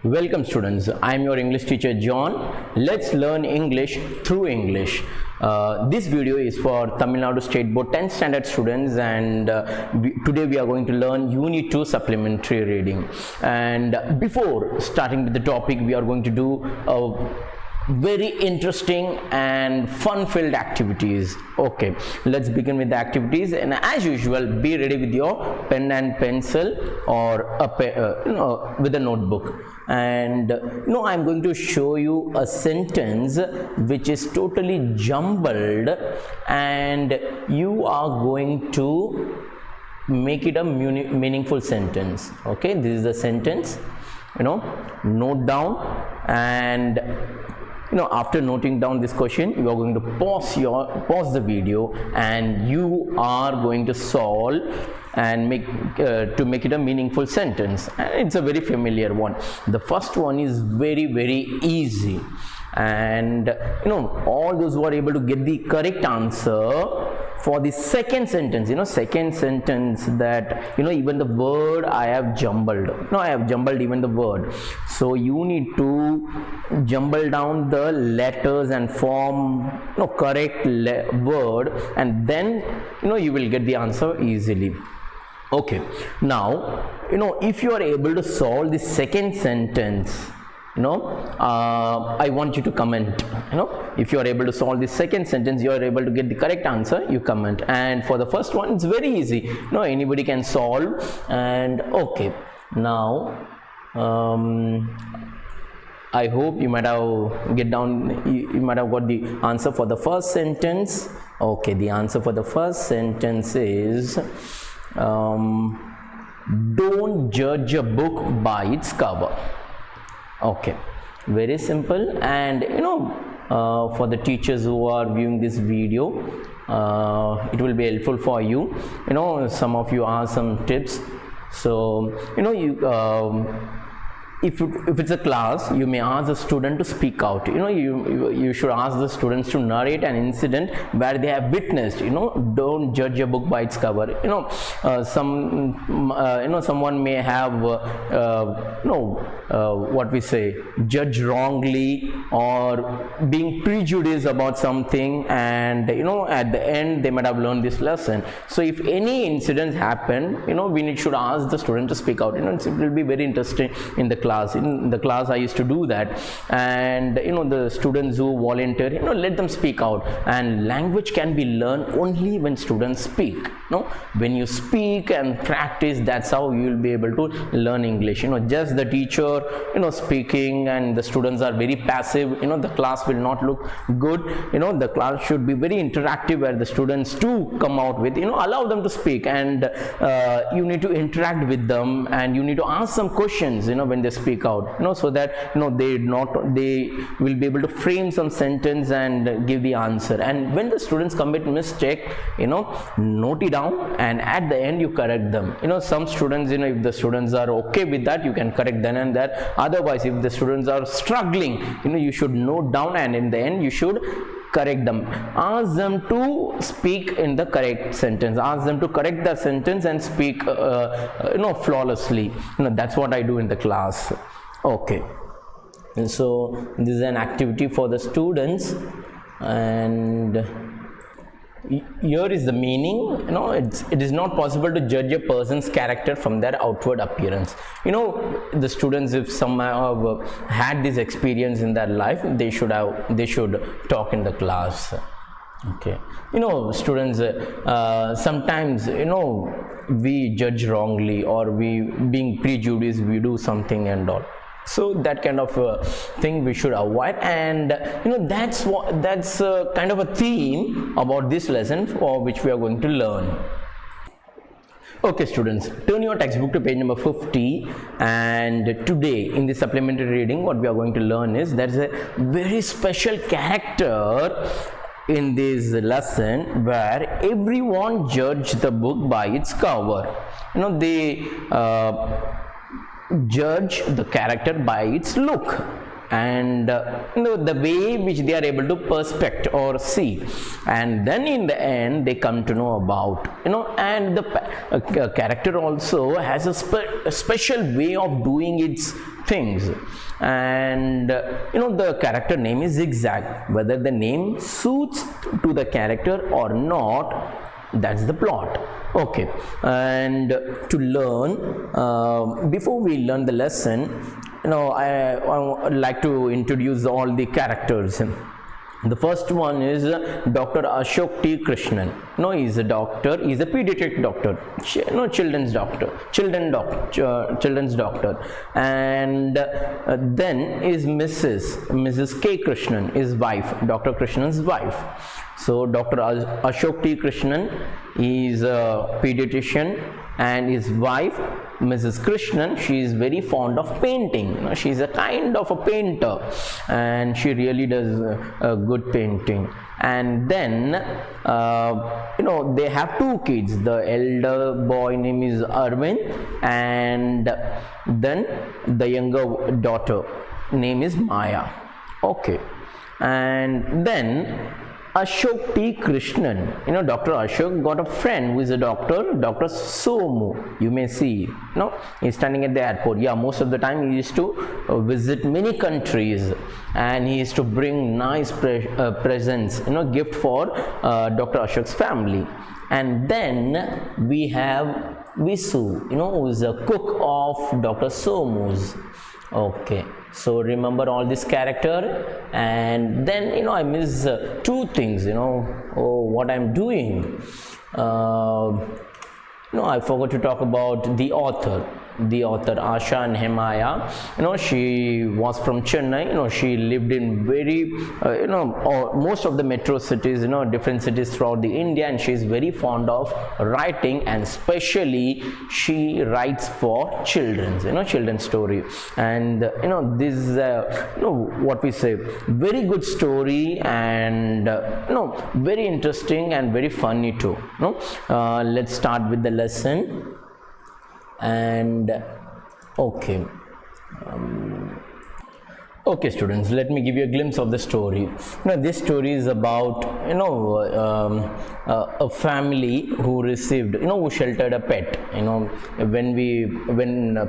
Welcome students, I am your English teacher John. Let's learn English through English. This video is for Tamilnadu State Board 10th standard students, and today we are going to learn Unit 2 supplementary reading. And before starting with the topic, we are going to do very interesting and fun-filled activities. Okay, let's begin with the activities, and as usual, be ready with your pen and pencil or a with a notebook. And I'm going to show you a sentence which is totally jumbled, and you are going to make it a meaningful sentence. Okay, this is the sentence. Note down, and after noting down this question, you are going to pause the video, and you are going to solve and make it a meaningful sentence. And it's a very familiar one. The first one is very easy, and all those who are able to get the correct answer for the second sentence, that even the word I have jumbled. I have jumbled even the word. So you need to jumble down the letters and form correct word, and then you will get the answer easily. Okay, now if you are able to solve the second sentence, I want you to comment. If you are able to solve the second sentence, you are able to get the correct answer, you comment. And for the first one, it's very easy. Anybody can solve. And okay, now I hope you might have you might have got the answer for the first sentence. Okay, the answer for the first sentence is don't judge a book by its cover. Okay, very simple. And for the teachers who are viewing this video, it will be helpful for you. Some of you ask some tips. So if it's a class, you may ask the student to speak out. You should ask the students to narrate an incident where they have witnessed. Don't judge a book by its cover. Someone may have what we say, judge wrongly or being prejudiced about something, and at the end they might have learned this lesson. So if any incidents happen, we should ask the student to speak out. It will be very interesting in the class. In the class I used to do that, and the students who volunteer, let them speak out. And language can be learned only when students speak. When you speak and practice, that's how you will be able to learn English. Just the teacher speaking and the students are very passive, the class will not look good. The class should be very interactive, where the students too come out with, allow them to speak, and you need to interact with them, and you need to ask some questions when they speak out, so that they will be able to frame some sentence and give the answer. And when the students commit mistake, note it down, and at the end you correct them. Some students, if the students are okay with that, you can correct then and there. Otherwise, if the students are struggling, you should note down, and in the end you should correct them. Ask them to speak in the correct sentence. Ask them to correct the sentence and speak flawlessly. That's what I do in the class. Okay, and so this is an activity for the students, and here is the meaning. It is not possible to judge a person's character from their outward appearance. The students, if some have had this experience in their life, they should talk in the class. Okay, students, sometimes we judge wrongly, or we being prejudiced, we do something and all. So that kind of thing we should avoid, and that's kind of a theme about this lesson, for which we are going to learn. Okay students, turn your textbook to page number 50, and today in the supplementary reading, what we are going to learn is there is a very special character in this lesson, where everyone judged the book by its cover. They judge the character by its look, and the way which they are able to perspect or see, and then in the end they come to know about, and the character also has a special way of doing its things, and the character name is Zigzag. Whether the name suits to the character or not, that's the plot. Okay, and to learn, before we learn the lesson, I would like to introduce all the characters. The first one is Dr. Ashok T. Krishnan. He's a doctor. He's a pediatric doctor. Children's doctor. And then is Mrs. K. Krishnan, his wife, Dr. Krishnan's wife. So Dr. Ashok T. Krishnan is a pediatrician, and his wife, Mrs. Krishnan, she is very fond of painting. She's a kind of a painter, and she really does good painting. And then they have two kids. The elder boy name is Arvind, and then the younger daughter name is Maya. Okay, and then Ashok T. Krishnan, Dr. Ashok got a friend who is a doctor, Dr. Somu. You may see, he's standing at the airport. Yeah, most of the time he used to visit many countries, and he used to bring nice presents, gift for Dr. Ashok's family. And then we have Visu, who is a cook of Dr. Somu's. Okay, so remember all this character, and then I miss two things. What I'm doing. I forgot to talk about the author. Asha and Hemaya, she was from Chennai. She lived in very most of the metro cities, different cities throughout the India, and she is very fond of writing, and especially she writes for children's story. And this is what we say, very good story, and very interesting and very funny too. Let's start with the lesson. And okay, okay students, let me give you a glimpse of the story. This story is about a family who received, who sheltered a pet. When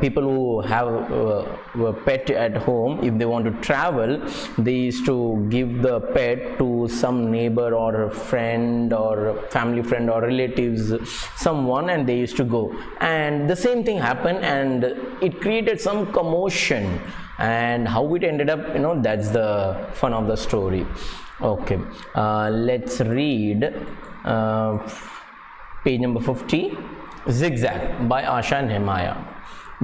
people who have a pet at home, if they want to travel, they used to give the pet to some neighbor or friend or family friend or relatives, someone, and they used to go. And the same thing happened, and it created some commotion. And how it ended up, that's the fun of the story. Okay, let's read page number 50, Zigzag by Asha and Hemaya.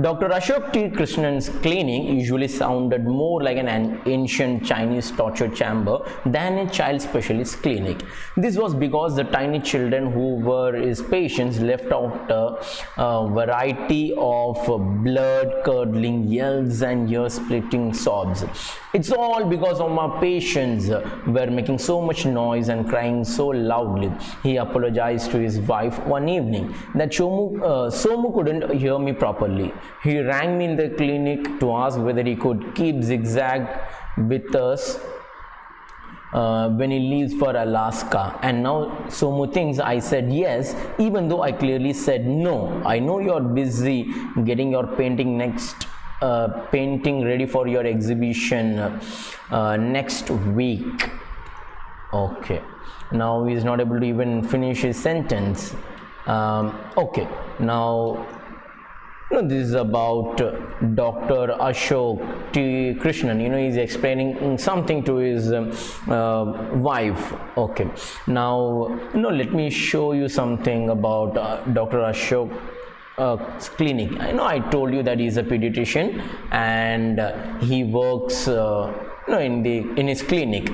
Dr. Ashok T. Krishnan's clinic usually sounded more like an ancient Chinese torture chamber than a child specialist clinic. This was because the tiny children who were his patients left out a variety of blood-curdling yells and ear-splitting sobs. It's all because of my patients were making so much noise and crying so loudly. He apologized to his wife one evening that Somu couldn't hear me properly. He rang me in the clinic to ask whether he could keep Zigzag with us when he leaves for Alaska, and now Somu thinks I said yes, even though I clearly said no. I know you're busy getting your painting ready for your exhibition next week. Okay, now he is not able to even finish his sentence. Okay, now this is about Dr. Ashok T. Krishnan. He's explaining something to his wife. Okay, now let me show you something about Dr. Ashok clinic. I told you that he's a pediatrician, and he works in his clinic.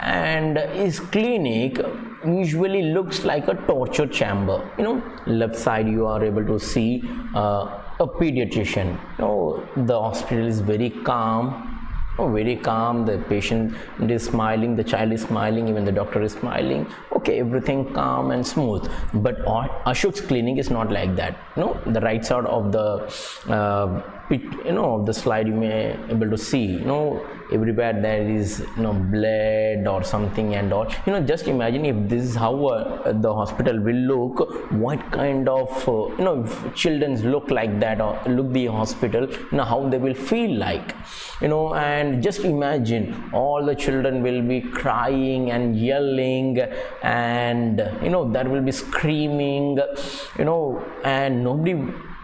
And his clinic usually looks like a torture chamber. Left side you are able to see a pediatrician. The hospital is very calm. The patient is smiling, the child is smiling, even the doctor is smiling. Okay, everything calm and smooth. But Ashok's clinic is not like that. The right side of the of the slide you may able to see, everywhere there is blood or something and all. Just imagine if this is how the hospital will look, what kind of if children look like that or look the hospital, how they will feel like, and just imagine all the children will be crying and yelling, and there will be screaming, and nobody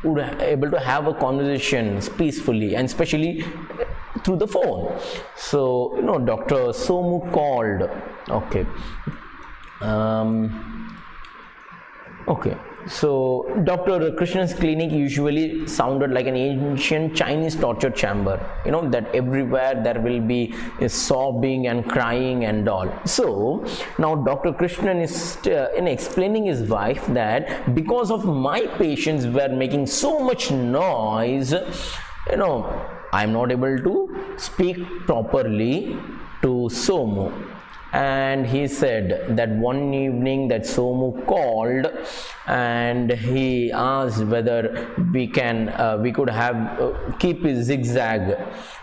would able to have a conversation peacefully, and especially through the phone. So Dr. Somu called. So Dr. Krishna's clinic usually sounded like an ancient Chinese torture chamber, that everywhere there will be sobbing and crying and all. So now Dr. Krishnan is explaining his wife that because of my patients were making so much noise, I'm not able to speak properly to Somu. And he said that one evening that Somu called and he asked whether we could have keep his Zigzag,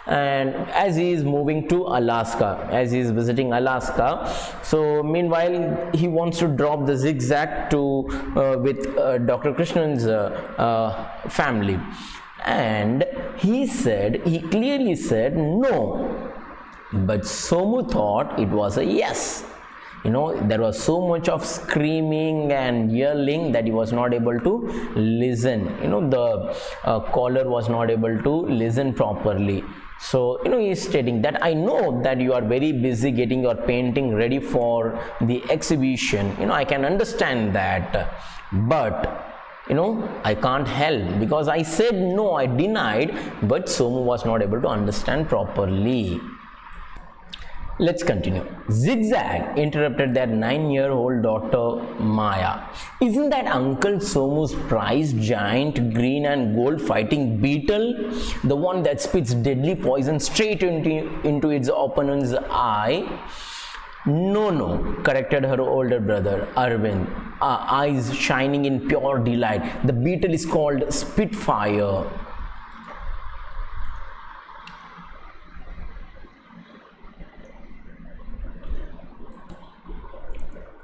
and as he is moving to Alaska, as he is visiting Alaska, so meanwhile he wants to drop the Zigzag to with Dr. Krishnan's family, and he clearly said no. But Somu thought it was a yes. There was so much of screaming and yelling that he was not able to listen. The caller was not able to listen properly. So he is stating that I know that you are very busy getting your painting ready for the exhibition. I can understand that, but I can't help, because I said no, I denied, but Somu was not able to understand properly. Let's continue. Zigzag interrupted their 9-year-old daughter Maya. Isn't that Uncle Somu's prized giant green and gold fighting beetle? The one that spits deadly poison straight into its opponent's eye? No, corrected her older brother Arvind, eyes shining in pure delight. The beetle is called Spitfire.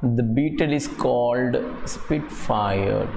The beetle is called Spitfire.